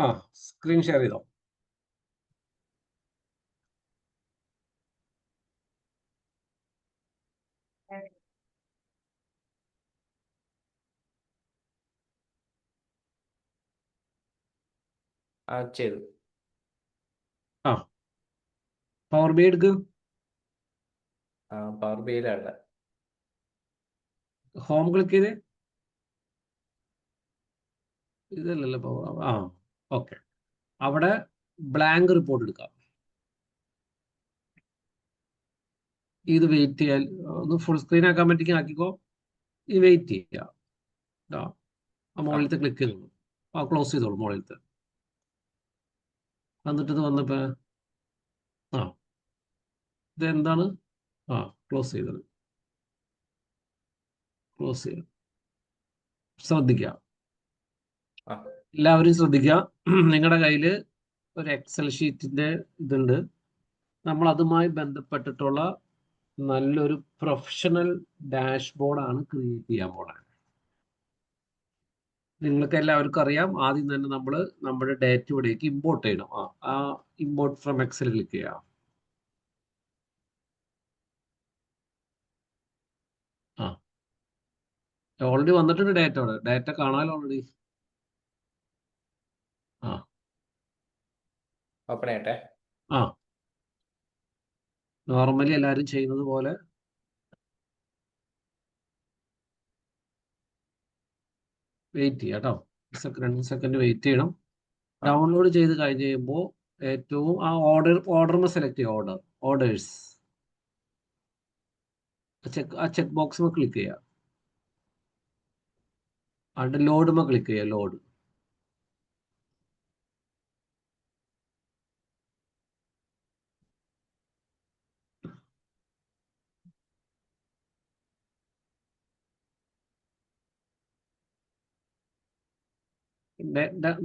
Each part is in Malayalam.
ആ സ്ക്രീൻ ഷെയർ ചെയ്തോ? ചെയ്തു. ആ പവർ ബി എടുക്ക്. പവർ ബിയിലാണ്. ഹോം ക്ലിക്ക് ചെയ്ത് ഇതല്ലല്ലോ പവർ. ആ ഓക്കെ. അവിടെ ബ്ലാങ്ക് റിപ്പോർട്ട് എടുക്കാം. ഇത് വെയിറ്റ് ചെയ്യാൻ ഒന്ന് ഫുൾ സ്ക്രീൻ ആക്കാൻ പറ്റിയെങ്കിൽ ആക്കിക്കോ. ഈ വെയിറ്റ് ചെയ്യാം. ആ മുകളിലത്തെ ക്ലിക്ക് ചെയ്തോളൂ. ആ ക്ലോസ് ചെയ്തോളൂ മുകളിലത്തെ. എന്നിട്ട് ഇത് വന്നപ്പോ ആ ഇത് എന്താണ്? ആ ക്ലോസ് ചെയ്തത്. ക്ലോസ് ചെയ്ത് ശ്രദ്ധിക്കുക. എല്ലാവരും ശ്രദ്ധിക്കുക. നിങ്ങളുടെ കയ്യിൽ ഒരു എക്സൽ ഷീറ്റിന്റെ ഇതുണ്ട്. നമ്മൾ അതുമായി ബന്ധപ്പെട്ടിട്ടുള്ള നല്ലൊരു പ്രൊഫഷണൽ ഡാഷ്ബോർഡാണ് ക്രിയേറ്റ് ചെയ്യാൻ പോണത്. നിങ്ങൾക്ക് എല്ലാവർക്കും അറിയാം. ആദ്യം തന്നെ നമ്മൾ നമ്മുടെ ഡേറ്റ ഇവിടേക്ക് ഇമ്പോർട്ട് ചെയ്യണം. ആ ഇമ്പോർട്ട് ഫ്രം എക്സൽ ക്ലിക്ക് ചെയ്യാം. ആ ഓൾറെഡി വന്നിട്ടുണ്ട് ഡേറ്റ. അവിടെ ഡേറ്റ കാണാമല്ലോ ഓൾറെഡി. ആ ഓപ്പൺ ചെയ്യട്ടെ. ആ നോർമലി എല്ലാവരും ചെയ്യുന്നത് പോലെ വെയിറ്റ് ചെയ്യാം കേട്ടോ. 2 സെക്കൻഡ് വെയിറ്റ് ചെയ്യണം. ഡൗൺലോഡ് ചെയ്ത് കഴിഞ്ഞ് കഴിയുമ്പോൾ ഏറ്റവും ആ ഓർഡറിന് സെലക്ട് ചെയ്യുക. ഓർഡേഴ്സ് ആ ചെക്ക് ബോക്സ് ക്ലിക്ക് ചെയ്യുക. അവിടെ ലോഡുമ ക്ലിക്ക് ചെയ്യുക. ലോഡ്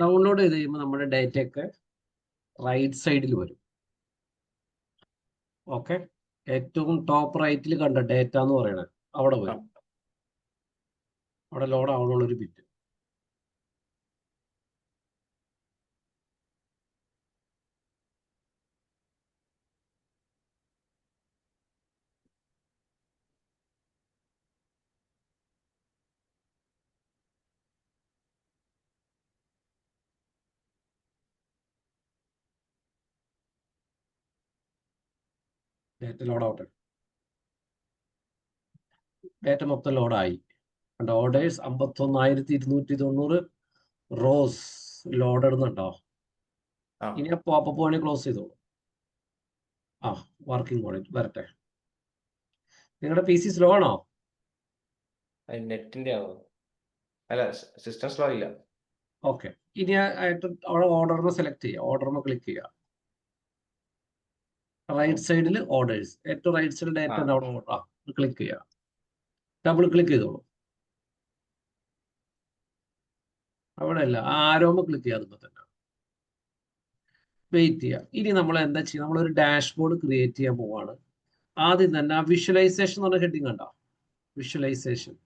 ഡൗൺലോഡ് ചെയ്ത് കഴിയുമ്പോൾ നമ്മുടെ ഡേറ്റയൊക്കെ റൈറ്റ് സൈഡിൽ വരും. ഓക്കെ. ഏറ്റവും ടോപ്പ് റൈറ്റിൽ കണ്ട ഡേറ്റ എന്ന് പറയണത് അവിടെ വരും. അവിടെ ലോഡ് ആവണുള്ളൊരു ബിറ്റ്. ഡേറ്റ ലോഡ് ആവട്ടെ. ഡേറ്റ മൊത്തം ലോഡായി. ഓർഡേഴ്സ് 51,290 റോസ് ലോഡ് ഇടുന്നുണ്ടോ? ഇനി ആ പോപ്പപ്പ് വേണി ക്ലോസ് ചെയ്തോളൂ. ആ വർക്കിംഗ് മോഡിൽ വരട്ടെ. നിങ്ങളുടെ പി സി സ്ലോ ആണോ? നെറ്റിന്റെ ആണോ? അല്ല, സിസ്റ്റം സ്ലോ ഇല്ല. ഓക്കെ. ഇനി ആയിട്ട് അവിടെ ഓർഡറിനെ സെലക്ട് ചെയ്യുക. ഓർഡറിനെ ക്ലിക്ക് ചെയ്യുക. റൈറ്റ് സൈഡിൽ ഓർഡേഴ്സ്, ഏറ്റവും റൈറ്റ് സൈഡിൽ ഡേറ്റ അവിടെ ഓർഡർ ക്ലിക്ക് ചെയ്യുക. ഡബിൾ ക്ലിക്ക് ചെയ്തോളൂ. അവിടെ അല്ല, ആരോമ ക്ലിക്ക് ചെയ്യാതെ തന്നെ വെയിറ്റ് ചെയ്യുക. ഇനി നമ്മൾ എന്താ ചെയ്യുക? നമ്മളൊരു ഡാഷ്ബോർഡ് ക്രിയേറ്റ് ചെയ്യാൻ പോവാണ്. ആദ്യം തന്നെ ആ വിഷ്വലൈസേഷൻ എന്ന് പറഞ്ഞ ഹെഡിങ് കണ്ടോ? വിഷ്വലൈസേഷൻ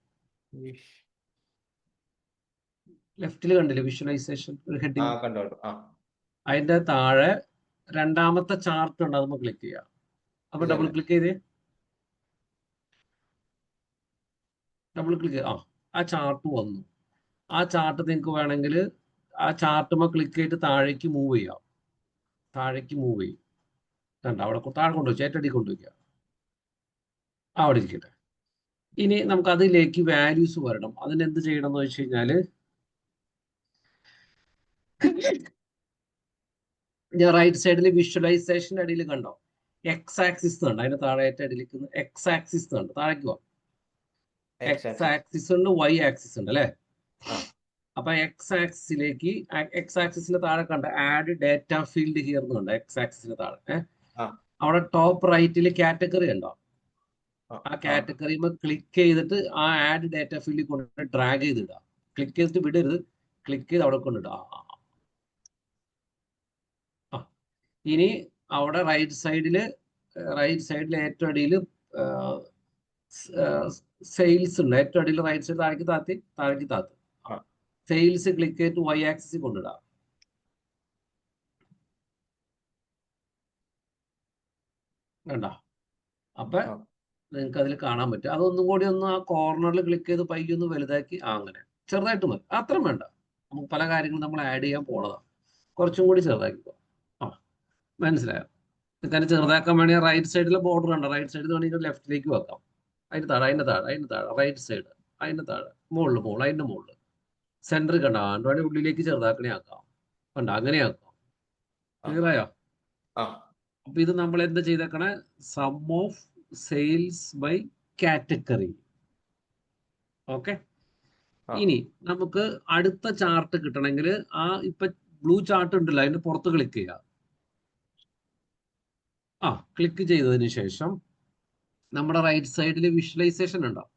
ലെഫ്റ്റിൽ കണ്ടില്ലേ? വിഷ്വലൈസേഷൻ ഒരു ഹെഡിങ്. അതിന്റെ താഴെ രണ്ടാമത്തെ ചാർട്ട് ഉണ്ട്. അതൊന്ന് ക്ലിക്ക് ചെയ്യുക. അപ്പൊ ഡബിൾ ക്ലിക്ക് ചെയ്തേ. ഡബിൾ ക്ലിക്ക് ആ ചാർട്ട് വന്നു. ആ ചാർട്ട് നിങ്ങൾക്ക് വേണമെങ്കിൽ ആ ചാർട്ടുമ്മ ക്ലിക്ക് ചെയ്തിട്ട് താഴേക്ക് മൂവ് ചെയ്യാം. താഴേക്ക് മൂവ് ചെയ്യും. കണ്ട അവിടെ താഴെ കൊണ്ടുവച്ചു. ഏറ്റടി കൊണ്ടുവയ്ക്കുക. അവിടെ ഇരിക്കട്ടെ. ഇനി നമുക്ക് അതിലേക്ക് വാല്യൂസ് വരണം. അതിനെന്ത് ചെയ്യണം എന്ന് വെച്ച് കഴിഞ്ഞാൽ, ഞാൻ റൈറ്റ് സൈഡിൽ വിഷ്വലൈസേഷൻ്റെ അടിയിൽ കണ്ടോ എക്സ് ആക്സിസ് കണ്ടോ? അതിന്റെ താഴെ അടിയിലേക്ക് എക്സ് ആക്സിസ് കണ്ടോ? താഴേക്ക് പോവാം. എക്സ് ആക്സിസ് ഉണ്ട്, വൈ ആക്സിസ് ഉണ്ട് അല്ലേ? അപ്പൊ എക്സ് ആക്സിസിലേക്ക്, എക്സ് ആക്സിസിന്റെ താഴെ കണ്ട ആഡ് ഡേറ്റ ഫീൽഡ് ഹിയർ എന്നുണ്ട്. എക്സ് ആക്സിസിന്റെ താഴെ അവിടെ ടോപ്പ് റൈറ്റിൽ കാറ്റഗറി ഉണ്ടോ? ആ കാറ്റഗറിയിൽ ക്ലിക്ക് ചെയ്തിട്ട് ആ ആഡ് ഡേറ്റ ഫീൽഡിൽ കൊണ്ട് ഡ്രാഗ് ചെയ്തിടുക. ക്ലിക്ക് ചെയ്തിട്ട് വിടരുത്. ക്ലിക്ക് ചെയ്ത് അവിടെ കൊണ്ടിടുക. ഇനി അവിടെ റൈറ്റ് സൈഡിൽ ഏറ്റവും അടിയിൽ സെയിൽസ് ഉണ്ട്. ഏറ്റവും അടിയിൽ റൈറ്റ് സൈഡ് താഴേക്ക് താത്തി. സെയിൽസ് ക്ലിക്ക് ചെയ്തിട്ട് വൈ ആക്സിസിൽ കൊണ്ടിടാം. വേണ്ട. അപ്പൊ ആ നിങ്ങൾക്ക് അതിൽ കാണാൻ പറ്റും. അതൊന്നും കൂടി ഒന്ന് ആ കോർണറിൽ ക്ലിക്ക് ചെയ്ത് പയ്യെ ഒന്ന് വലുതാക്കി അങ്ങനെ ചെറുതായിട്ട് മതി. അത്രയും വേണ്ട. നമുക്ക് പല കാര്യങ്ങളും നമ്മൾ ആഡ് ചെയ്യാൻ പോണതാണ്. കുറച്ചും കൂടി ചെറുതാക്കിക്കോ. ആ മനസ്സിലായോ? കാരണം ചെറുതാക്കാൻ വേണമെങ്കിൽ റൈറ്റ് സൈഡിലെ ബോർഡർ കണ്ടോ? റൈറ്റ് സൈഡിൽ വേണമെങ്കിൽ ലെഫ്റ്റിലേക്ക് വെക്കാം. അതിന്റെ താഴെ റൈറ്റ് സൈഡ്, അതിന്റെ താഴെ മുകളിൽ അതിന്റെ മുകളിൽ സെന്ററിൽ കണ്ടോ? വേണമെങ്കിൽ ഉള്ളിലേക്ക് ചെറുതാക്കണേ ആക്കാം. കണ്ടോ? അങ്ങനെ ആക്കാം. ക്ലിയർ ആയോ? ആ അപ്പൊ ഇത് നമ്മൾ എന്താ ചെയ്തേക്കണേ? Sum of sales by category. Okay. ആ ഇനി നമുക്ക് അടുത്ത ചാർട്ട് കിട്ടണമെങ്കിൽ ആ ഇപ്പൊ ബ്ലൂ ചാർട്ട് ഉണ്ടല്ലോ, അതിന്റെ പുറത്ത് ക്ലിക്ക് ചെയ്യുക. ആ ക്ലിക്ക് ചെയ്തതിന് ശേഷം നമ്മുടെ റൈറ്റ് സൈഡിൽ വിഷ്വലൈസേഷൻ ഉണ്ടാവും.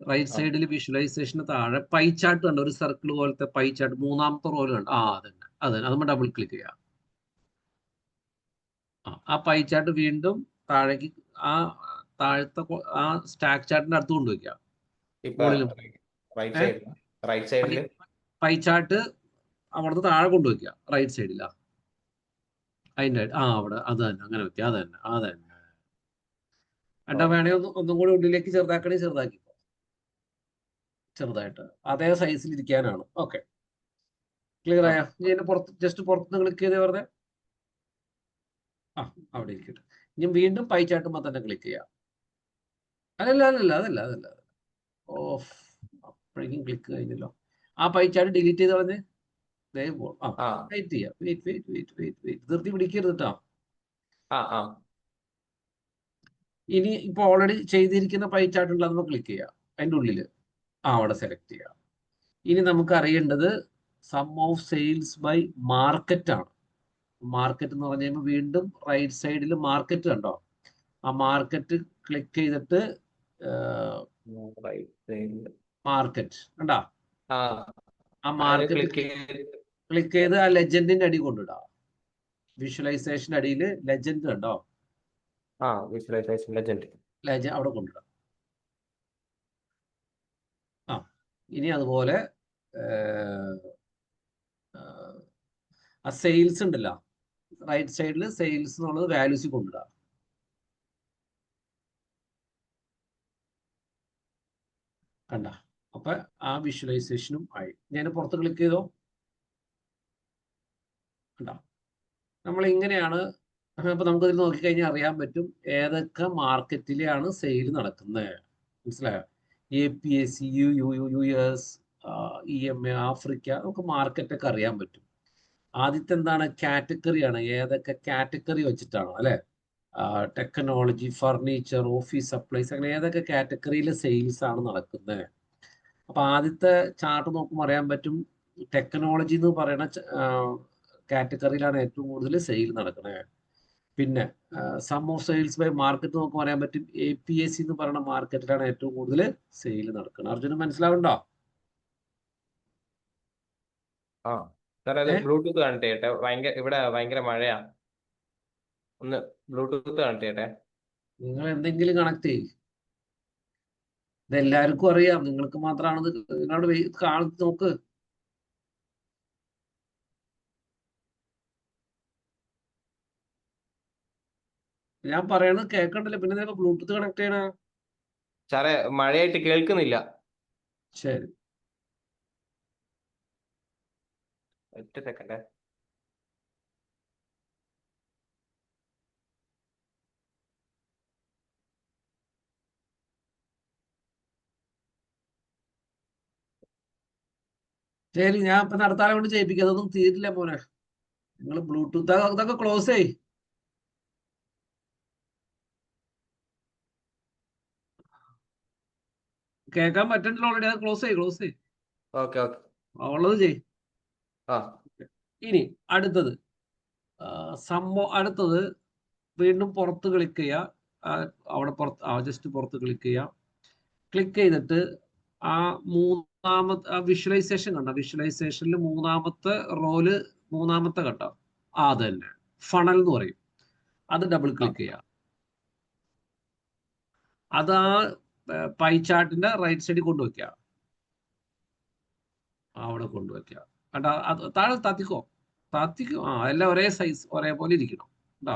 റൈറ്റ് ആ സൈഡിൽ വിഷ്വലൈസേഷന് താഴെ പൈ ചാർട്ട് കണ്ടോ? ഒരു സർക്കിൾ പോലത്തെ പൈ ചാർട്ട്, മൂന്നാമത്തെ റോയിൽ കണ്ടോ? അതന്നെ അതുമ്പോൾ ഡബിൾ ക്ലിക്ക് ചെയ്യാം. ആ പൈ ചാർട്ട് വീണ്ടും താഴേക്ക് ആ താഴത്തെ ആ സ്റ്റാക്ക് ചാർട്ടിന്റെ അടുത്ത് കൊണ്ടുവയ്ക്കുക. ഇപ്പൊ മുകളിലും റൈറ്റ് സൈഡിൽ റൈറ്റ് സൈഡില് പൈ ചാർട്ട് അവിടുന്ന് താഴെ കൊണ്ടുവയ്ക്കുക. റൈറ്റ് സൈഡിലാ അതിന്റെ അവിടെ അത് തന്നെ അങ്ങനെ വെക്കുക. അത് തന്നെ എന്താ വേണേ ഒന്നും കൂടി ഉള്ളിലേക്ക് ചെറുതാക്കി ചെറുതായിട്ട് അതേ സൈസിൽ ഇരിക്കാനാണ്. ഓക്കെ, ക്ലിയർ ആ ആയോ? ഇനി പുറത്ത് ജസ്റ്റ് പുറത്ത് ക്ലിക്ക് ചെയ്ത് വെറുതെ അവിടെ ഇരിക്കട്ടെ. ഇനി വീണ്ടും പൈ ചാർട്ടുമ്പോൾ തന്നെ ക്ലിക്ക് ചെയ്യാം. അതല്ല ഓഫ്. അപ്പോഴേക്കും ക്ലിക്ക് കഴിഞ്ഞല്ലോ. ആ പൈ ചാർട്ട് ഡിലീറ്റ് ചെയ്ത് കളഞ്ഞ് ആ വെയിറ്റ് ചെയ്യാം. വെയിറ്റ് ധൃതി പിടിക്കരുത് കേട്ടോ. ആ ആ ഇനി ഇപ്പൊ ഓൾറെഡി ചെയ്തിരിക്കുന്ന പൈ ചാർട്ട് ഉണ്ട്, അതുമ്പോൾ ക്ലിക്ക് ചെയ്യാം. അതിന്റെ ഉള്ളില് അവിടെ സെലക്ട് ചെയ്യാം. ഇനി നമുക്ക് അറിയേണ്ടത് sum of sales by market ആണ്. മാർക്കറ്റ് എന്ന് പറഞ്ഞു കഴിയുമ്പോൾ വീണ്ടും റൈറ്റ് സൈഡിൽ മാർക്കറ്റ് കണ്ടോ? ആ മാർക്കറ്റ് ക്ലിക്ക് ചെയ്തിട്ട് റൈറ്റ് സൈഡിൽ മാർക്കറ്റ് കണ്ടോ? ആ ആ അതില് മാർക്കറ്റ് ക്ലിക്ക് ചെയ്ത് ക്ലിക്ക് ചെയ്ത് ആ ലെജൻഡിന്റെ അടി കൊണ്ടിടാം. വിഷ്വലൈസേഷൻ അടിയിൽ ലെജൻഡ് കണ്ടോ? വിഷ്വലൈസേഷൻ ലെജൻഡ് അവിടെ കൊണ്ടിടാം. ഇനി അതുപോലെ ആ സെയിൽസ് ഉണ്ടല്ലോ, റൈറ്റ് സൈഡിൽ സെയിൽസ് എന്നുള്ളത് വാല്യൂസിൽ കൊണ്ടിടാം. കണ്ട? അപ്പൊ ആ വിഷ്വലൈസേഷനും ആയി. ഞാൻ പുറത്ത് ക്ലിക്ക് ചെയ്തോ? കണ്ട? നമ്മൾ ഇങ്ങനെയാണ്. അപ്പൊ നമുക്കതിൽ നോക്കിക്കഴിഞ്ഞാൽ അറിയാൻ പറ്റും ഏതൊക്കെ മാർക്കറ്റിലാണ് സെയിൽ നടക്കുന്നത്. മനസ്സിലായോ? APAC, US, EMA, ആഫ്രിക്ക, നമുക്ക് മാർക്കറ്റൊക്കെ അറിയാൻ പറ്റും. ആദ്യത്തെ എന്താണ്? കാറ്റഗറിയാണ്. ഏതൊക്കെ കാറ്റഗറി വെച്ചിട്ടാണ് അല്ലെ? ടെക്നോളജി, ഫർണിച്ചർ, ഓഫീസ് സപ്ലൈസ്, അങ്ങനെ ഏതൊക്കെ കാറ്റഗറിയിലെ സെയിൽസ് ആണ് നടക്കുന്നത്. അപ്പൊ ആദ്യത്തെ ചാർട്ട് നോക്കുമ്പോൾ അറിയാൻ പറ്റും ടെക്നോളജി എന്ന് പറയുന്ന കാറ്റഗറിയിലാണ് ഏറ്റവും കൂടുതൽ സെയിൽ നടക്കുന്നത്. പിന്നെ sum of sales by market നോക്കുമ്പോൾ പറയാൻ പറ്റും APAC എന്ന് പറയുന്ന മാർക്കറ്റിലാണ് ഏറ്റവും കൂടുതൽ സെയിൽ നടക്കുന്നത്. അർജുന് മനസ്സിലാവുണ്ടോ? സാറേ അത് ബ്ലൂടൂത്ത് കണക്ട് ചെയ്യട്ടെ. ഇവിടെ ഭയങ്കര മഴയാ. ഒന്ന് ബ്ലൂടൂത്ത് കണക്ട് ചെയ്യട്ടെ. നിങ്ങൾ എന്തെങ്കിലും കണക്ട് ചെയ്യും. ഇതെല്ലാവർക്കും അറിയാം, നിങ്ങൾക്ക് മാത്രമാണ് നിങ്ങളോട് കാണുന്നത്. നോക്ക്. ഞാൻ പറയണത് കേൾക്കണ്ടല്ലോ, പിന്നെ നിങ്ങൾ ബ്ലൂടൂത്ത് കണക്ട് ചെയ്യണ. സാറേ മഴയായിട്ട് കേൾക്കുന്നില്ല. ശരി, ഒറ്റ സെക്കൻഡ്. ശരി. ഞാൻ ഇപ്പൊ നടത്താനെ കൊണ്ട് ചെയ്യിപ്പിക്കുക. അതൊന്നും തീരില്ല മോനെ. നിങ്ങൾ ബ്ലൂടൂത്ത് അതൊക്കെ ക്ലോസ് ചെയ്. കേൾക്കാൻ പറ്റണ്ടല്ലോ ഓൾറെഡി. അത് ക്ലോസ് ചെയ്. ഓക്കെ ഉള്ളത് ചെയ്. ആ ഇനി അടുത്തത് അടുത്തത് വീണ്ടും പുറത്ത് ക്ലിക്ക് ചെയ്യുക. അവിടെ പുറത്ത് ജസ്റ്റ് പുറത്ത് ക്ലിക്ക് ചെയ്യുക. ക്ലിക്ക് ചെയ്തിട്ട് ആ മൂന്നാമത്തെ വിഷ്വലൈസേഷൻ കണ്ട? വിഷ്വലൈസേഷനിൽ മൂന്നാമത്തെ റോല്, മൂന്നാമത്തെ കണ്ട? അത് തന്നെ ഫണൽ എന്ന് പറയും. അത് ഡബിൾ ക്ലിക്ക് ചെയ്യുക. അത് ആ പൈ ചാർട്ടിന്റെ റൈറ്റ് സൈഡിൽ കൊണ്ടുവയ്ക്കുക. അവിടെ കൊണ്ടുവയ്ക്കുക. കണ്ട? അത് താഴെ താത്തിക്കോ. എല്ലാം ഒരേ സൈസ് ഒരേപോലെ ഇരിക്കണം കേട്ടോ.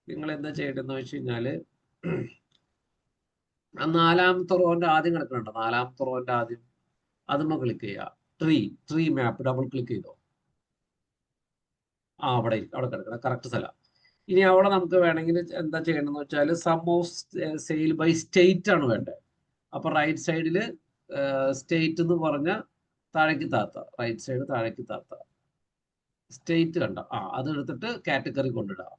നിങ്ങൾ എന്താ ചെയ്യേണ്ടതെന്ന് വെച്ച് കഴിഞ്ഞാല് ആ 4ാമത്തെ റോന്റെ ആദ്യം കിടക്കുന്നുണ്ട്, 4ാമത്തെ റോന്റെ ആദ്യം അതുമ്മ ക്ലിക്ക് ചെയ്യുക. ട്രീ മാപ്പ് ഡബിൾ ക്ലിക്ക് ചെയ്തോ. അവിടെ കിടക്കണം, കറക്റ്റ് സ്ഥലം. ഇനി അവിടെ നമുക്ക് വേണമെങ്കിൽ എന്താ ചെയ്യണമെന്ന് വെച്ചാൽ sum of sale by state ആണ് വേണ്ടത്. അപ്പൊ റൈറ്റ് സൈഡിൽ സ്റ്റേറ്റ് എന്ന് പറഞ്ഞ താഴേക്ക് താത്ത, റൈറ്റ് സൈഡ് താഴേക്ക് താത്ത, സ്റ്റേറ്റ് കണ്ട, അത് എടുത്തിട്ട് കാറ്റഗറി കൊണ്ടിടുക.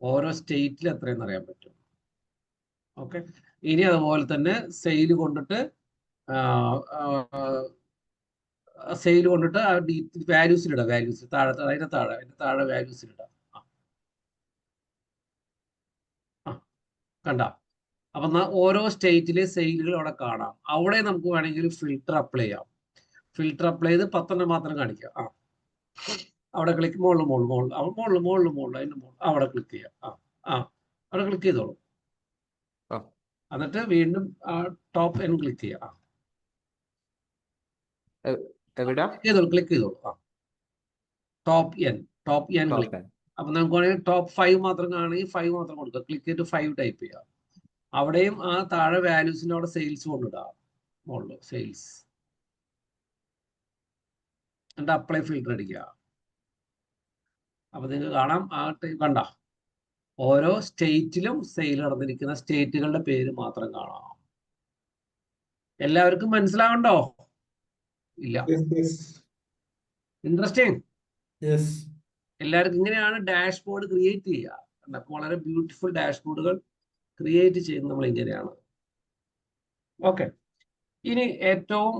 ഓരോ സ്റ്റേറ്റിൽ എത്രയെന്ന് അറിയാൻ പറ്റും. ഓക്കെ. ഇനി അതുപോലെ തന്നെ സെയിൽ കൊണ്ടിട്ട് സെയിൽ കൊണ്ടിട്ട് ആ വാല്യൂസിലിടാം. വാല്യൂസ് താഴെ, അതിന്റെ താഴെ വാല്യൂസിലിടാം. കണ്ട. അപ്പൊ ഓരോ സ്റ്റേറ്റിലെ സെയിലുകൾ അവിടെ കാണാം. അവിടെ നമുക്ക് വേണമെങ്കിൽ ഫിൽട്ടർ അപ്ലൈ ചെയ്യാം. ഫിൽട്ടർ അപ്ലൈ ചെയ്ത് 10 മാത്രം കാണിക്കാം. അവിടെ ക്ലിക്ക് മുകളിൽ അതിന്റെ മുകളിൽ അവിടെ ക്ലിക്ക് ചെയ്യാം. അവിടെ ക്ലിക്ക് ചെയ്തോളൂ. എന്നിട്ട് വീണ്ടും ടോപ്പ് എൻ ക്ലിക്ക് ചെയ്യാം. ക്ലിക്ക് ചെയ്തോളൂ. Top N click. അപ്പൊ നമുക്ക് വേണമെങ്കിൽ ടോപ്പ് 5 മാത്രം കാണുകയും 5 മാത്രം കൊടുക്കുക. ക്ലിക്ക് ചെയ്തിട്ട് 5 ടൈപ്പ് ചെയ്യാം. അവിടെയും ആ താഴെ വാല്യൂസിന്റെ അവിടെ സെയിൽസ് കൊണ്ടിടാം. മുകളിൽ സെയിൽസ് എന്നിട്ട് അപ്ലൈ ഫിൽട്ടർ അടിക്കുക. അപ്പൊ നിങ്ങൾക്ക് കാണാം, കണ്ട ഓരോ സ്റ്റേറ്റിലും സെയിൽ നടന്നിരിക്കുന്ന സ്റ്റേറ്റുകളുടെ പേര് മാത്രം കാണാം. എല്ലാവർക്കും മനസ്സിലാവണ്ടോ? ഇല്ല. ഇൻട്രസ്റ്റിംഗ്. എല്ലാവർക്കും ഇങ്ങനെയാണ് ഡാഷ്ബോർഡ് ക്രിയേറ്റ് ചെയ്യുക. അപ്പൊ വളരെ ബ്യൂട്ടിഫുൾ ഡാഷ്ബോർഡുകൾ ക്രിയേറ്റ് ചെയ്യുന്നത് നമ്മൾ ഇങ്ങനെയാണ്. ഓക്കെ. ഇനി ഏറ്റവും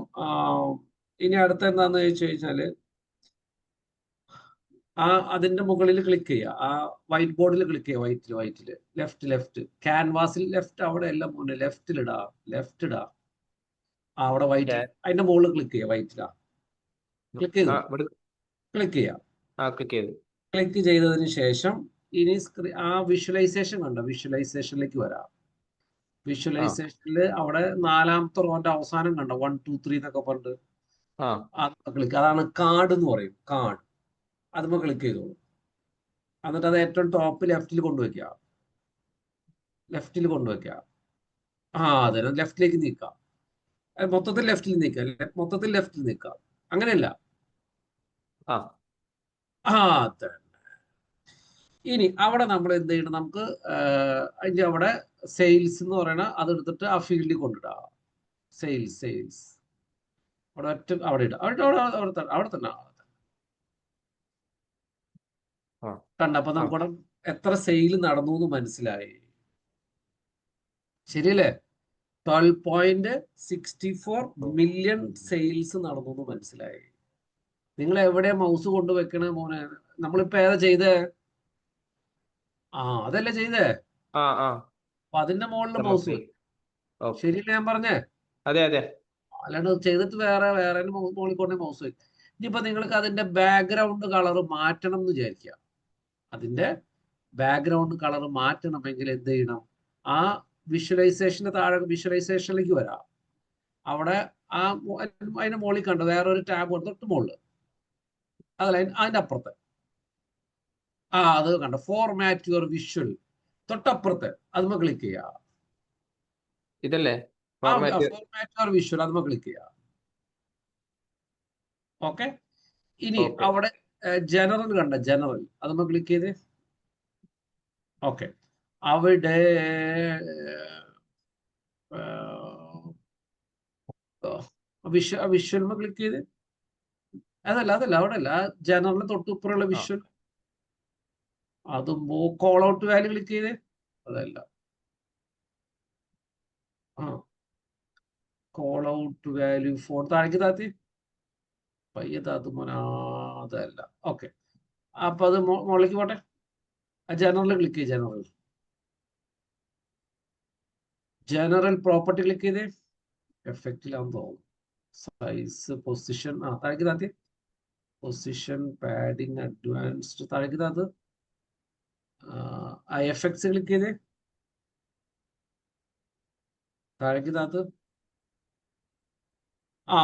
ഇനി അടുത്ത എന്താന്ന് ചോദിച്ചു കഴിഞ്ഞാല് അതിന്റെ മുകളിൽ ക്ലിക്ക് ചെയ്യുക. ആ വൈറ്റ് ബോർഡിൽ ക്ലിക്ക് ചെയ്യുക. വൈറ്റില് ലെഫ്റ്റ് ക്യാൻവാസിൽ ലെഫ്റ്റ്, അവിടെ എല്ലാം മുന്നേ ലെഫ്റ്റ് ഇടാ. അവിടെ വൈറ്റ്, അതിന്റെ മുകളിൽ ക്ലിക്ക് ചെയ്യുക. വൈറ്റിലാ ക്ലിക്ക് ചെയ്തു. ക്ലിക്ക് ചെയ്തതിന് ശേഷം ഇനി വിഷ്വലൈസേഷൻ കണ്ടോ? വിഷ്വലൈസേഷനിലേക്ക് വരാം. വിഷ്വലൈസേഷനിൽ അവിടെ 4ാമത്തെ റോന്റെ അവസാനം കണ്ടോ? 1 2 3 എന്നൊക്കെ പറഞ്ഞിട്ട് ക്ലിക്ക്. അതാണ് കാർഡ് എന്ന് പറയും. കാർഡ് അതുമ്പോ ക്ലിക്ക് ചെയ്തോളൂ. എന്നിട്ട് അത് ഏറ്റവും ടോപ്പ് ലെഫ്റ്റിൽ കൊണ്ടുവയ്ക്കുക. അതെ, ലെഫ്റ്റിലേക്ക് നീക്കാം. മൊത്തത്തിൽ ലെഫ്റ്റിൽ നീക്കാം. അങ്ങനെയല്ല. അതെ. ഇനി അവിടെ നമ്മൾ എന്ത് ചെയ്യണം? നമുക്ക് അതിന്റെ അവിടെ സെയിൽസ് എന്ന് പറയണ അതെടുത്തിട്ട് ആ ഫീൽഡിൽ കൊണ്ടിടാം. സെയിൽസ് അവിടെ ഇടാം. അവിടെ തന്നെ കണ്ടപ്പോ നമുക്കവിടെ എത്ര സെയിൽ നടന്നു എന്ന് മനസ്സിലായി. ശരിയല്ലേ? 12.64 മില്യൺ സെയിൽസ് നടന്നു എന്ന് മനസ്സിലായി. നിങ്ങൾ എവിടെ മൗസ് കൊണ്ടുവെക്കണേ മോനെ? നമ്മളിപ്പോ ഏതാ ചെയ്തേ? അതല്ലേ ചെയ്തേ? അപ്പൊ അതിന്റെ മുകളിൽ മൗസ്. ശരിയല്ലേ ഞാൻ പറഞ്ഞേ? അതെ. അല്ലാണ്ട് ചെയ്തിട്ട് വേറെ മുകളിൽ കൊണ്ടേ മൗസ് വെക്കും. ഇനിയിപ്പോ നിങ്ങൾക്ക് അതിന്റെ ബാക്ക്ഗ്രൗണ്ട് കളർ മാറ്റണം എന്ന് വിചാരിക്കുക. അതിന്റെ ബാക്ക്ഗ്രൗണ്ട് കളർ മാറ്റണമെങ്കിൽ എന്ത് ചെയ്യണം? ആ വിഷ്വലൈസേഷന് താഴെ വിഷ്വലൈസേഷനിലേക്ക് വരാം. അവിടെ അതിന്റെ മുകളിൽ കണ്ടോ വേറൊരു ടാബ് തൊട്ട് മുകളിൽ, അതല്ല അതിന്റെ അപ്പുറത്ത് അത് കണ്ടോ? ഫോർമാറ്റ് യുവർ വിഷ്വൽ തൊട്ടപ്പുറത്ത് അതുമ്മ ക്ലിക്ക് ചെയ്യുക. ഇതല്ലേ ഫോർമാറ്റ് യുവർ വിഷ്വൽ അതുമ്മ ക്ലിക്ക് ചെയ്യുക. ഓക്കെ. ഇനി അവിടെ ജനറൽ കണ്ട, ജനറൽ അതുമ്മ ക്ലിക്ക് ചെയ്ത് ഓക്കെ. അവിടെ വിഷ്വൽ ക്ലിക്ക് ചെയ്ത് അതല്ല അവിടെ അല്ല, ജനറലിന് തൊട്ടുപ്പുറമുള്ള വിഷ്വൽ അതും കോൾ ഔട്ട് വാല്യൂ ക്ലിക്ക് ചെയ്ത് അതല്ല, കോൾ ഔട്ട് വാല്യൂ ഫോൺ താഴേക്ക് താത്തി പയ്യെ താത്തു മോനാ, അതല്ല. ഓക്കെ. അപ്പൊ അത് മുകളിലേക്ക് പോട്ടെ. ജനറൽ ക്ലിക്ക് ചെയ്ത് ജനറൽ പ്രോപ്പർട്ടി ക്ലിക്ക് ചെയ്ത് എഫക്റ്റിലാന്ന് തോന്നുന്നു. സൈസ് പൊസിഷൻ താഴേക്ക് താത്തി, പൊസിഷൻ പാഡിങ് അഡ്വാൻസ്ഡ് താഴേക്ക് താത്ത്, എഫക്ട്സ് ക്ലിക്ക് ചെയ്ത് താഴേക്ക് താത്ത്.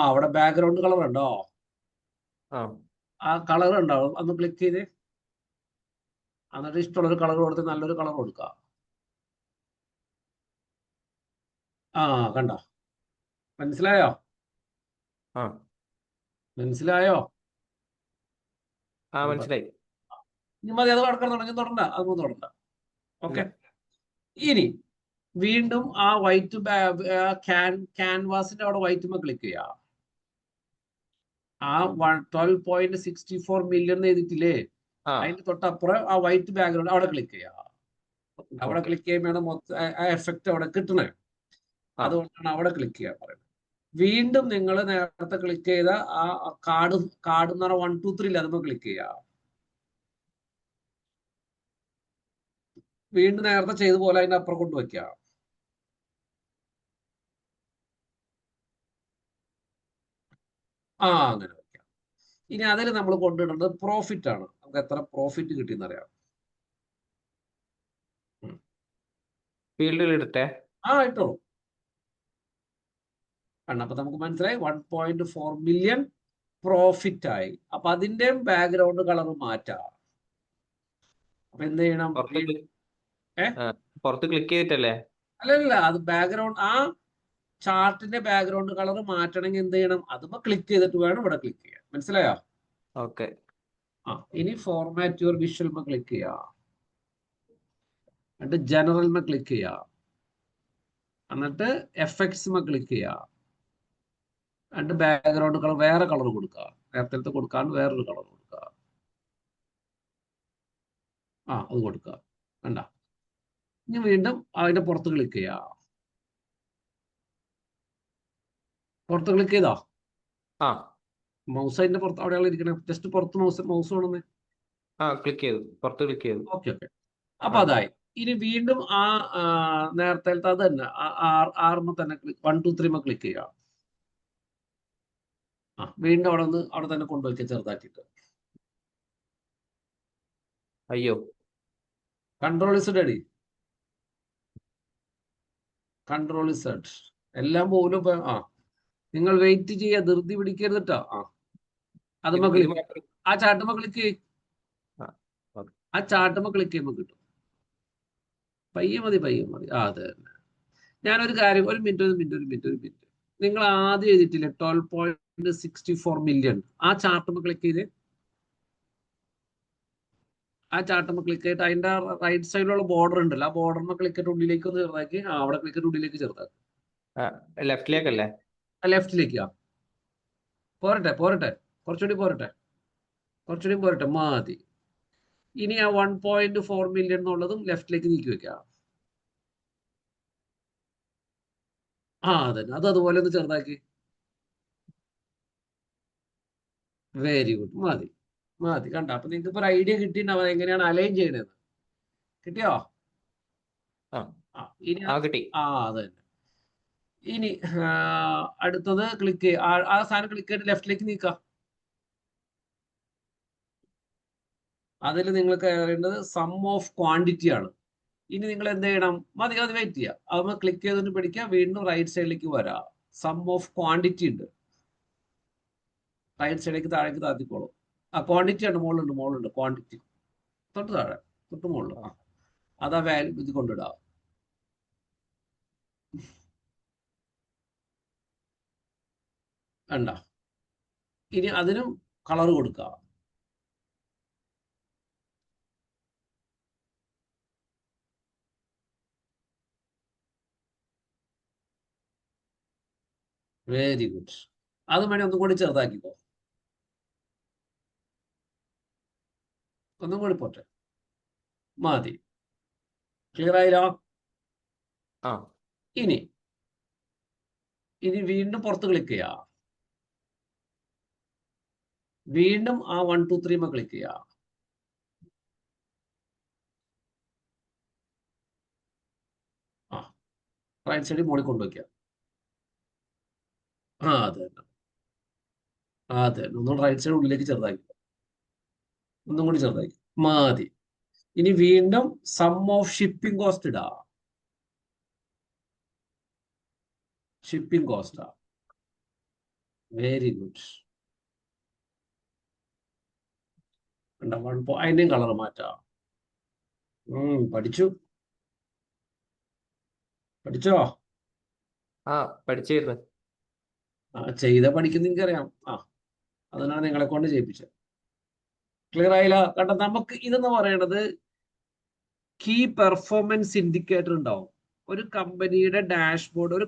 അവിടെ ബാക്ക്ഗ്രൗണ്ട് കളർ ഉണ്ടോ? ആ കളർ ഉണ്ടാവും. ഒന്ന് ക്ലിക്ക് ചെയ്ത് എന്നിട്ട് ഇഷ്ടമുള്ളൊരു കളർ കൊടുത്ത് നല്ലൊരു കളർ കൊടുക്കുക. ആ കണ്ട, മനസ്സിലായോ? ആ മനസ്സിലായോ? മനസ്സിലായി. ഇനി മതി, അത് കടക്കാൻ തുടങ്ങി, തുടണ്ട, അതൊന്നും തുടണ്ട. ഓക്കെ. ഇനി വീണ്ടും ആ വൈറ്റ് ക്യാൻവാസിന്റെ അവിടെ വൈറ്റ് ക്ലിക്ക് ചെയ്യുക. ആ 12.64 മില്യൺ എഴുതിയിട്ടില്ലേ, അതിന്റെ തൊട്ടപ്പുറം ആ വൈറ്റ് ബാക്ക്ഗ്രൗണ്ട് അവിടെ ക്ലിക്ക് ചെയ്യുക. അവിടെ ക്ലിക്ക് ചെയ്യുമ്പോഴാണ് മൊത്തം ആ എഫക്റ്റ് അവിടെ കിട്ടണേ. അതുകൊണ്ടാണ് അവിടെ ക്ലിക്ക് ചെയ്യാൻ പറയുന്നത്. വീണ്ടും നിങ്ങൾ നേരത്തെ ക്ലിക്ക് ചെയ്ത ആ കാർഡ് എന്ന് പറഞ്ഞാൽ 1 2 3 അതുമ്പോൾ ക്ലിക്ക് ചെയ്യുക. വീണ്ടും നേരത്തെ ചെയ്ത പോലെ അതിന്റെ അപ്പുറം കൊണ്ടുവയ്ക്കുക. അങ്ങനെ വെക്കാം. ഇനി അതിൽ നമ്മൾ കൊണ്ടുവിടേണ്ടത് പ്രോഫിറ്റ് ആണ്. നമുക്ക് എത്ര പ്രോഫിറ്റ് കിട്ടിയെന്നറിയാം. ഫീൽഡിൽ ഇടട്ടെ? ഇട്ടോളൂ. അപ്പൊ നമുക്ക് മനസ്സിലായി 1.4 മില്യൺ പ്രോഫിറ്റ് ആയി. അപ്പൊ അതിന്റെ ബാക്ക്ഗ്രൗണ്ട് കളർ മാറ്റാം. അപ്പൊ എന്ത് ചെയ്യണം? പുറത്ത് ക്ലിക്ക് ചെയ്തിട്ടല്ലേ? അല്ലല്ല, അത് ബാക്ക്ഗ്രൗണ്ട്, ആ ചാർട്ടിന്റെ ബാക്ക്ഗ്രൗണ്ട് കളർ മാറ്റണമെങ്കിൽ എന്ത് ചെയ്യണം? അതുമ്പോ ക്ലിക്ക് ചെയ്തിട്ട് വേണം ഇവിടെ ക്ലിക്ക് ചെയ്യാൻ. മനസ്സിലായോ? ഓക്കെ. ഇനി ഫോർമാറ്റ് യുവർ വിഷ്വൽ ക്ലിക്ക് ചെയ്യാം. എന്നിട്ട് ജനറൽ ക്ലിക്ക് ചെയ്യാം. എന്നിട്ട് എഫക്ട്സ് ക്ലിക്ക് ചെയ്യാം. എന്നിട്ട് ബാക്ക്ഗ്രൗണ്ട് കളർ വേറെ കളർ കൊടുക്കുക. നേരത്തെ കൊടുക്കാൻ വേറൊരു കളർ കൊടുക്കുക. അത് കൊടുക്കുക. കണ്ട, ഇനി വീണ്ടും അതിന്റെ പുറത്ത് ക്ലിക്ക് ചെയ്യാം. പുറത്ത് ക്ലിക്ക് ചെയ്തോ? മൗസ് അതിന്റെ പുറത്ത് അവിടെയാണ് ഇരിക്കണം. ജസ്റ്റ് പുറത്ത് മൗസ് വേണമെന്ന്. ക്ലിക്ക് ചെയ്തു, പുറത്ത് ക്ലിക്ക് ചെയ്തു. ഓക്കെ. അപ്പൊ അതായി. ഇനി വീണ്ടും ആ നേരത്തെ അത് തന്നെ ആർമ തന്നെ 1 2 3 ക്ലിക്ക് ചെയ്യുക. വീണ്ടും അവിടെ തന്നെ കൊണ്ടുവയ്ക്കുക ചെറുതാക്കിയിട്ട്. അയ്യോ, കൺട്രോൾ ഇസഡ് അടി, കൺട്രോൾ ഇസഡ് എല്ലാം പോലും. നിങ്ങൾ വെയിറ്റ് ചെയ്യുക, ധൃതി പിടിക്കരുതിട്ടോ. അതുമ്പോ ക്ലിക്ക്, ആ ചാട്ടുമ്പോ ക്ലിക്ക് ചെയ്യും. ആ ചാട്ടുമ്പോ ക്ലിക്ക് ചെയ്യുമ്പോൾ കിട്ടും. പയ്യെ മതി. അത് തന്നെ. ഞാനൊരു കാര്യം, ഒരു മിനിറ്റ്. നിങ്ങൾ ആദ്യം എഴുതിയിട്ടില്ലേ 12.64 മില്യൺ? ആ ചാർട്ടുമ്പോ ക്ലിക്ക് ചെയ്ത്, ആ ചാർട്ടുമ്പോ ക്ലിക്ക് ചെയ്തിട്ട് അതിന്റെ റൈറ്റ് സൈഡിലുള്ള ബോർഡർ ഉണ്ടല്ലോ, ആ ബോർഡറിന് ക്ലിക്ക് ചെയ്തിട്ട് ഉള്ളിലേക്ക് ഒന്ന് ചെറുതാക്കി. അവിടെ ക്ലിക്ക് ചെയ്തിട്ട് ഉള്ളിലേക്ക് ചെറുതാക്കി. ലെഫ്റ്റിലേക്കല്ലേ? ലെഫ്റ്റിലേക്ക്. പോരട്ടെ, കുറച്ചുകൂടി പോരട്ടെ. മതി. ഇനി ആ 1.4 മില്യൺ എന്നുള്ളതും ലെഫ്റ്റിലേക്ക് നീക്കി വെക്കാം. അതന്നെ, അതുപോലെ ഒന്ന് ചെറുതാക്കി. Very good. മതി. കണ്ട, അപ്പൊ നിങ്ങൾക്ക് ഇപ്പൊ ഒരു ഐഡിയ കിട്ടിയിട്ടുണ്ടാവും എങ്ങനെയാണ് അലൈൻ ചെയ്യണത്. കിട്ടിയോ? ഇനി കിട്ടി. അത് തന്നെ. ഇനി അടുത്തത് ക്ലിക്ക് ആ സാധനം ക്ലിക്ക് ചെയ്തിട്ട് ലെഫ്റ്റിലേക്ക് നീക്കാം. അതിൽ നിങ്ങൾക്ക് അറിയേണ്ടത് സം ഓഫ് ക്വാണ്ടിറ്റി ആണ്. ഇനി നിങ്ങൾ എന്ത് ചെയ്യണം? മതി, അത് വെയിറ്റ് ചെയ്യുക. അതൊന്ന് ക്ലിക്ക് ചെയ്തിട്ട് പിടിക്കുക. വീണ്ടും റൈറ്റ് സൈഡിലേക്ക് വരാം. സം ഓഫ് ക്വാണ്ടിറ്റി ഉണ്ട്. റൈറ്റ് സൈഡിലേക്ക് താഴേക്ക് താത്തിക്കോളും. ക്വാണ്ടിറ്റി ഉണ്ട്, മുകളിലുണ്ട് ക്വാണ്ടിറ്റി. തൊട്ട് താഴെ, തൊട്ട് മുകളിൽ. അതാ വാല്യൂ ഇത് കൊണ്ടിടാം. കണ്ട, ഇനി അതിനും കളർ കൊടുക്കുക. Very good. അത് വേണേ ഒന്നും കൂടി ചെറുതാക്കിക്കോ. ഒന്നും കൂടി പോട്ടെ. മതി. ക്ലിയർ ആയില്ലോ? ഇനി വീണ്ടും പുറത്ത് ക്ലിക്ക് ചെയ്യാം. വീണ്ടും ആ 1 2 3 ക്ലിക്ക് ചെയ്യാം. റൈറ്റ് സൈഡിൽ മുകളിൽ കൊണ്ടുവയ്ക്കുക. അത് തന്നെ. ഒന്നും റൈറ്റ് സൈഡ് ഉള്ളിലേക്ക് ചെറുതാക്കി. ഒന്നും കൂടി ചെറുതാക്കി. മതി. ഇനി വീണ്ടും സം ഓഫ് ഷിപ്പിംഗ് കോസ്റ്റ് ഇടാ. ഷിപ്പിംഗ് കോസ്റ്റാ. Very good. അതിന്റെയും കളർ മാറ്റാം. പഠിച്ചോ? പഠിച്ചിരുന്നു. പഠിക്കുന്ന എനിക്കറിയാം. അതിനാണ് നിങ്ങളെ കൊണ്ട് ചെയ്യിപ്പിച്ചത്. ക്ലിയർ ആയില്ല? കണ്ട, നമുക്ക് ഇതെന്ന് പറയുന്നത് കീ പെർഫോമൻസ് ഇൻഡിക്കേറ്റർ ഉണ്ടാവും. ഒരു കമ്പനിയുടെ ഡാഷ്ബോർഡ്, ഒരു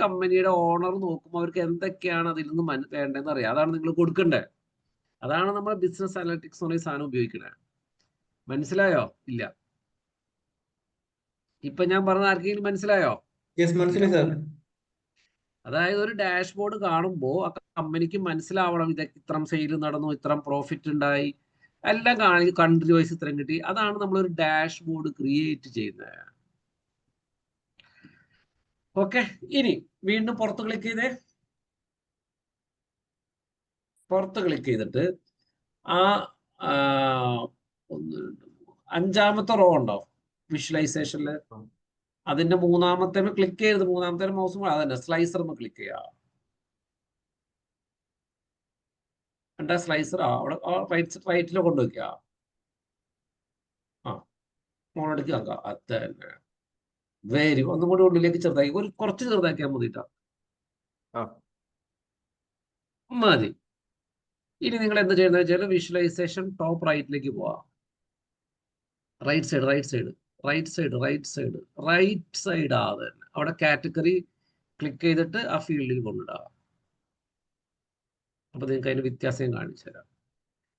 കമ്പനിയുടെ ഓണർ നോക്കുമ്പോൾ അവർക്ക് എന്തൊക്കെയാണ് അതിൽ നിന്ന് വേണ്ടതെന്ന് അറിയാം. അതാണ് നിങ്ങൾ കൊടുക്കേണ്ടത്. അതാണ് നമ്മൾ ബിസിനസ് അനലിറ്റിക്സ് എന്ന് പറയുന്ന സാധനം ഉപയോഗിക്കുന്നത്. മനസ്സിലായോ? ഇല്ല. ഇപ്പൊ ഞാൻ പറഞ്ഞ ആർക്കെങ്കിലും മനസ്സിലായോ? മനസ്സിലായി സാർ. അതായത് ഒരു ഡാഷ്ബോർഡ് കാണുമ്പോൾ ആ കമ്പനിക്ക് മനസ്സിലാവണം ഇത് ഇത്രം സെയിൽ നടന്നു, ഇത്രം പ്രോഫിറ്റ് ഉണ്ടായി, എല്ലാം കൺട്രി വൈസ് ഇത്രയും കിട്ടി. അതാണ് നമ്മളൊരു ഡാഷ്ബോർഡ് ക്രിയേറ്റ് ചെയ്യുന്നത്. ഓക്കെ, ഇനി വീണ്ടും പുറത്ത് ക്ലിക്ക് ചെയ്തേ. പുറത്ത് ക്ലിക്ക് ചെയ്തിട്ട് അഞ്ചാമത്തെ റോ ഉണ്ടോ വിഷ്വലൈസേഷനില്? അതിന്റെ മൂന്നാമത്തെ ക്ലിക്ക് ചെയ്ത് മൂന്നാമത്തെ മൗസ് അതന്നെ സ്ലൈസർ ക്ലിക്ക് ചെയ്യുക. എന്താ സ്ലൈസർ? അവിടെ റൈറ്റിൽ കൊണ്ടുവയ്ക്കുക. മോളെടുക്കുക. അത് തന്നെ. വെരി. ഒന്നും കൂടി ഉള്ളിലേക്ക് ചെറുതാക്കി, കുറച്ച് ചെറുതാക്കിയാൽ മതിട്ടാ. മതി. ഇനി നിങ്ങൾ എന്ത് ചെയ്യുന്നത് വെച്ചാൽ വിഷ്വലൈസേഷൻ ടോപ്പ് റൈറ്റിലേക്ക് പോവാ. റൈറ്റ് സൈഡ് അത് തന്നെ. അവിടെ കാറ്റഗറി ക്ലിക്ക് ചെയ്തിട്ട് ആ ഫീൽഡിൽ കൊണ്ടിടുക. അപ്പൊ നിങ്ങൾക്ക് അതിന് വ്യത്യാസം കാണിച്ചു തരാം.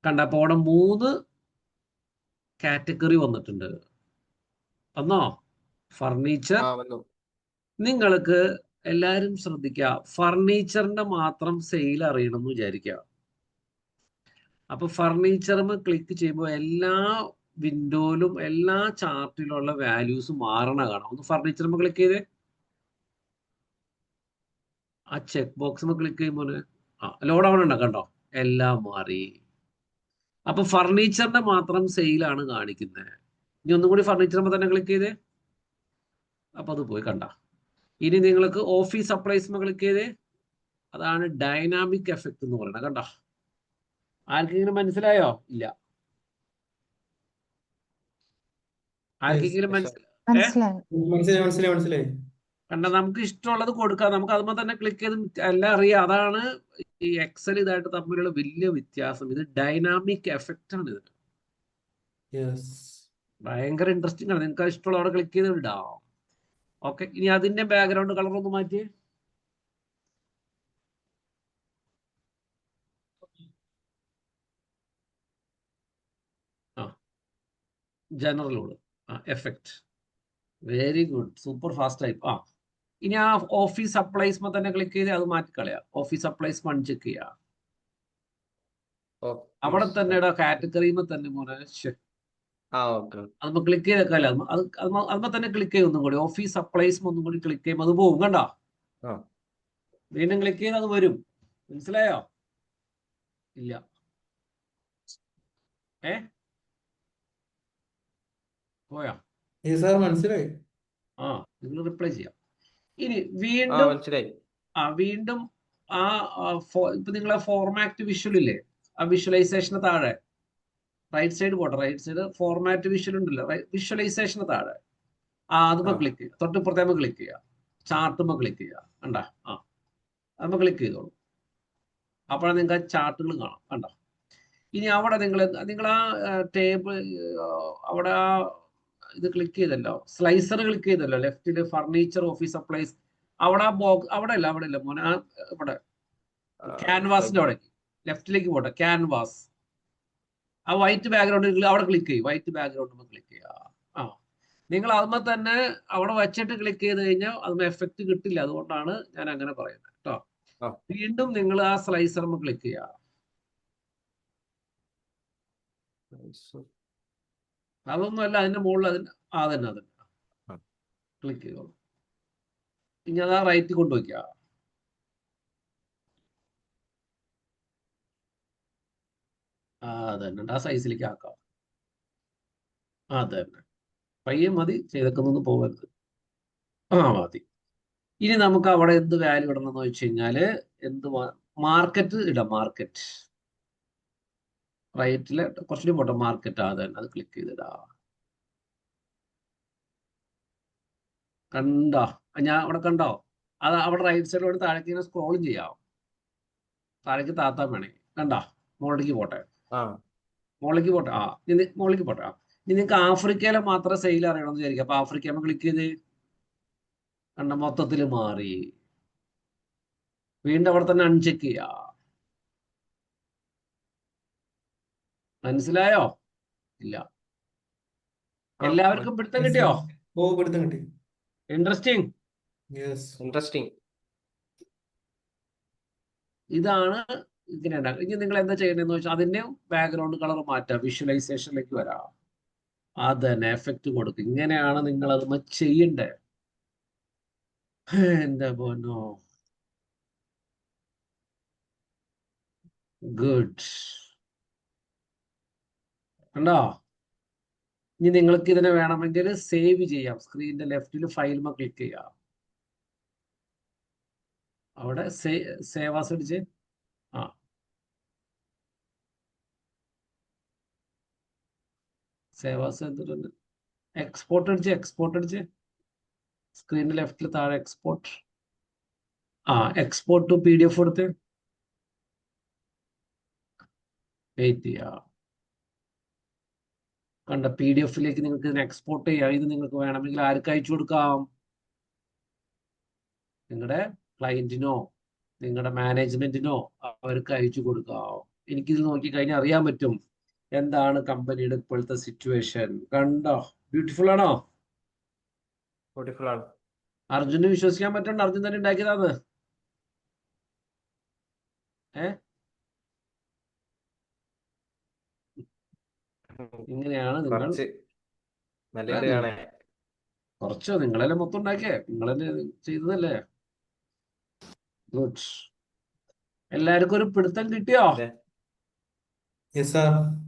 കണ്ടപ്പോ അവിടെ 3 കാറ്റഗറി വന്നിട്ടുണ്ട്. വന്നോ? ഫർണിച്ചർ. നിങ്ങൾക്ക് എല്ലാരും ശ്രദ്ധിക്കുക, ഫർണിച്ചറിന്റെ മാത്രം സെയിൽ അറിയണമെന്ന് വിചാരിക്കുക. അപ്പൊ ഫർണിച്ചറിന് ക്ലിക്ക് ചെയ്യുമ്പോൾ എല്ലാ വിൻഡോയിലും എല്ലാ ചാർട്ടിലുള്ള വാല്യൂസ് മാറണ കാണാം. ഒന്ന് ഫർണിച്ചറിന് ക്ലിക്ക് ചെയ്തേ. ആ ചെക്ക് ബോക്സ് ക്ലിക്ക് ചെയ്യുമ്പോൾ ലോഡ് ആവണുണ്ടോ? കണ്ടോ? എല്ലാം മാറി. അപ്പൊ ഫർണിച്ചറിന്റെ മാത്രം സെയിലാണ് കാണിക്കുന്നത്. ഇനി ഒന്നും കൂടി ഫർണിച്ചറിന് തന്നെ ക്ലിക്ക് ചെയ്തേ. അപ്പൊ അത് പോയി. കണ്ട. ഇനി നിങ്ങൾക്ക് ഓഫീസ് സപ്ലൈസ് ക്ലിക്ക് ചെയ്തേ. അതാണ് ഡൈനാമിക് എഫക്ട് എന്ന് പറയുന്നത്. കണ്ട, ആർക്കെങ്കിലും മനസ്സിലായോ? ഇല്ല. ആർക്കെങ്കിലും മനസ്സിലായി. കണ്ട, നമുക്ക് ഇഷ്ടമുള്ളത് കൊടുക്കാം. നമുക്ക് അതുമ്പോൾ തന്നെ ക്ലിക്ക് ചെയ്ത് എല്ലാം അറിയാം. അതാണ് ഈ എക്സൽ ഇതായിട്ട് തമ്മിലുള്ള വലിയ വ്യത്യാസം. ഇത് ഡൈനാമിക് എഫക്റ്റ് ആണ്. ഇത് ഭയങ്കര ഇൻട്രസ്റ്റിംഗ് ആണ്. നിങ്ങൾക്ക് ഇഷ്ടമുള്ള അവിടെ ക്ലിക്ക് ചെയ്ത് വിടാം. ഓക്കെ, ഇനി അതിന്റെ ബാക്ക്ഗ്രൗണ്ട് കളർ ഒന്ന് മാറ്റിയേ. ജനറലോട് effect. Very good, super fast type. ഇനി ആ ഓഫീസ് സപ്ലൈസ് തന്നെ ക്ലിക്ക് ചെയ്ത് അത് മാറ്റിക്കളയാം. ഓഫീസ് സപ്ലൈസ് ചെക്ക് ചെയ്യാം. അവിടെ തന്നെ കാറ്റഗറിയുമ്പോ തന്നെ മോനെ അത് ക്ലിക്ക് ചെയ്തേക്കാല്ലേ. അതുമ്പോ തന്നെ ക്ലിക്ക് ചെയ്യും. ഒന്നും കൂടി ഓഫീസ് സപ്ലൈസ് ഒന്നും കൂടി ക്ലിക്ക് ചെയ്യുമ്പോൾ അത് പോകും. കണ്ടോ? വീണ്ടും ക്ലിക്ക് ചെയ്ത് അത് വരും. മനസ്സിലായോ? ഇല്ല. പോയാ? മനസ്സിലായി. നിങ്ങൾ റിപ്ലൈ ചെയ്യാം. ഇനി വീണ്ടും വീണ്ടും ഇപ്പൊ നിങ്ങളെ ഫോർമാറ്റ് വിഷ്വൽ ഇല്ലേ? ആ വിഷ്വലൈസേഷന് താഴെ റൈറ്റ് സൈഡ് പോട്ടെ. റൈറ്റ് സൈഡ് ഫോർമാറ്റ് വിഷ്വൽ ഉണ്ടല്ലോ, വിഷ്വലൈസേഷന് താഴെ അതുമ്പോ ക്ലിക്ക് ചെയ്യുക. തൊട്ടിപ്പുറത്തേക്ക് ക്ലിക്ക് ചെയ്യുക. ചാർട്ടുമ്പോ ക്ലിക്ക് ചെയ്യുക. കണ്ടാ? അതുമ്പോ ക്ലിക്ക് ചെയ്തോളൂ. അപ്പോഴാണ് നിങ്ങൾക്ക് ചാർട്ടുകൾ കാണാം. കണ്ടോ? ഇനി അവിടെ നിങ്ങൾ ആ ടേബിൾ അവിടെ ഇത് ക്ലിക്ക് ചെയ്തല്ലോ, സ്ലൈസർ ക്ലിക്ക് ചെയ്തല്ലോ ലെഫ്റ്റില്, ഫർണിച്ചർ, ഓഫീസ് സപ്ലൈസ്. അവിടെ അവിടെ ഇല്ല മോനെ. ഇവിടെ ക്യാൻവാസിന്റെ അവിടെ ലെഫ്റ്റിലേക്ക് പോട്ടെ. ക്യാൻവാസ്, ആ വൈറ്റ് ബാക്ക്ഗ്രൗണ്ട് അവിടെ ക്ലിക്ക് ചെയ്യും. വൈറ്റ് ബാക്ക്ഗ്രൗണ്ട് ക്ലിക്ക് ചെയ്യുക. നിങ്ങൾ അതുമ്പോ തന്നെ അവിടെ വെച്ചിട്ട് ക്ലിക്ക് ചെയ്ത് കഴിഞ്ഞാൽ അതിന് എഫക്റ്റ് കിട്ടില്ല. അതുകൊണ്ടാണ് ഞാൻ അങ്ങനെ പറയുന്നത് കേട്ടോ. വീണ്ടും നിങ്ങൾ ആ സ്ലൈസർ ക്ലിക്ക് ചെയ്യുക. അതൊന്നുമല്ല, അതിന്റെ മുകളിൽ അതന്നെ ക്ലിക്ക് ചെയ്തോളൂ. ഇനി അതാ റൈറ്റ് കൊണ്ടുവയ്ക്കുക. അതന്നെ ആ സൈസിലേക്ക് ആക്കാം. അതന്നെ പയ്യെ മതി, ചെയ്തേക്കൊന്നും പോകരുത്. മതി. ഇനി നമുക്ക് അവിടെ എന്ത് വാല്യൂ ഇടണം എന്ന് വെച്ച് കഴിഞ്ഞാല് മാർക്കറ്റ് ഇടാം. മാർക്കറ്റ് റൈറ്റില് കുറച്ചുകൂടി പോട്ടെ. മാർക്കറ്റ് അതന്നെ അത് ക്ലിക്ക് ചെയ്തിടാം. കണ്ടോ? ഞാൻ അവിടെ കണ്ടോ? അത് അവിടെ റൈറ്റ് സൈഡിലോട്ട് താഴേക്ക് ഇങ്ങനെ സ്ക്രോളും ചെയ്യാം. താഴേക്ക് താത്താൻ വേണേ. കണ്ടോ? മുകളിലേക്ക് പോട്ടെ. ആ മുകളിലേക്ക് പോട്ടെ. ഇനി മുകളിലേക്ക് പോട്ടെ. ഇനി നിങ്ങൾക്ക് ആഫ്രിക്കയിലെ മാത്രം സെയിൽ അറിയണമെന്ന് വിചാരിക്കും. അപ്പൊ ആഫ്രിക്ക ക്ലിക്ക് ചെയ്ത് കണ്ട മൊത്തത്തിൽ മാറി. വീണ്ടും അവിടെ തന്നെ അൺചെക്ക് ചെയ്യാ. മനസ്സിലായോ? ഇല്ല. എല്ലാവർക്കും പിടുത്തം Yes, കിട്ടിയോ? sir. ഓ പിടുത്തം കിട്ടി. ഇൻട്രസ്റ്റിംഗ്. യെസ്. ഇൻട്രസ്റ്റിംഗ്. ഇതാണ് ഇങ്ങനെ ഉണ്ടാക്കുക. ഇനി നിങ്ങൾ എന്താ ചെയ്യണമെന്ന് വെച്ചാൽ അതിന്റെ ബാക്ക്ഗ്രൗണ്ട് കളർ മാറ്റാം. വിഷ്വലൈസേഷനിലേക്ക് വരാം. അതന്നെ എഫക്റ്റ് കൊടുക്കും. ഇങ്ങനെയാണ് നിങ്ങൾ അത് ചെയ്യണ്ടേ. എന്താ പോന്നോ. ഗുഡ്. കണ്ടോ? ഇനി നിങ്ങൾക്ക് ഇതിനെ വേണമെങ്കിൽ സേവ് ചെയ്യാം. സ്ക്രീനിന്റെ ലെഫ്റ്റിൽ ഫയൽമ ക്ലിക്ക് ചെയ്യാം. അവിടെ സേവ് ആസ് അടിച്ച് സേവ് ആസ് എന്നിട്ട് എക്സ്പോർട്ട് അടിച്ച് സ്ക്രീനിന്റെ ലെഫ്റ്റിൽ താഴെ എക്സ്പോർട്ട്. എക്സ്പോർട്ട് ടു PDF കൊടുത്ത് വെയിറ്റ് ചെയ്യാം. കണ്ട PDF-ലേക്ക് നിങ്ങൾക്ക് ഇതിനെ എക്സ്പോർട്ട് ചെയ്യാം. ഇത് നിങ്ങൾക്ക് വേണമെങ്കിൽ ആർക്ക് അയച്ചു കൊടുക്കാം? നിങ്ങളുടെ ക്ലയന്റിനോ നിങ്ങളുടെ മാനേജ്മെന്റിനോ അവർക്ക് അയച്ചു കൊടുക്കാം. എനിക്കിത് നോക്കി കഴിഞ്ഞാൽ അറിയാൻ പറ്റും എന്താണ് കമ്പനിയുടെ ഇപ്പോഴത്തെ സിറ്റുവേഷൻ. കണ്ടോ? ബ്യൂട്ടിഫുൾ ആണോ? ബ്യൂട്ടിഫുൾ ആണ്. അർജുന് വിശ്വസിക്കാൻ പറ്റണ്ട, അർജുൻ തന്നെ ഉണ്ടാക്കിയതാന്ന്. ഇങ്ങനെയാണ് നിങ്ങൾ കുറച്ച് നല്ലത് കാണാൻ. കുറച്ചോ നിങ്ങളെല്ലാം മൊത്തം ഉണ്ടാക്കിയേ, നിങ്ങളെന്നെ ചെയ്തതല്ലേ. ഗുഡ്. എല്ലാവർക്കും ഒരു പിടുത്തം കിട്ടിയോ? Yes sir.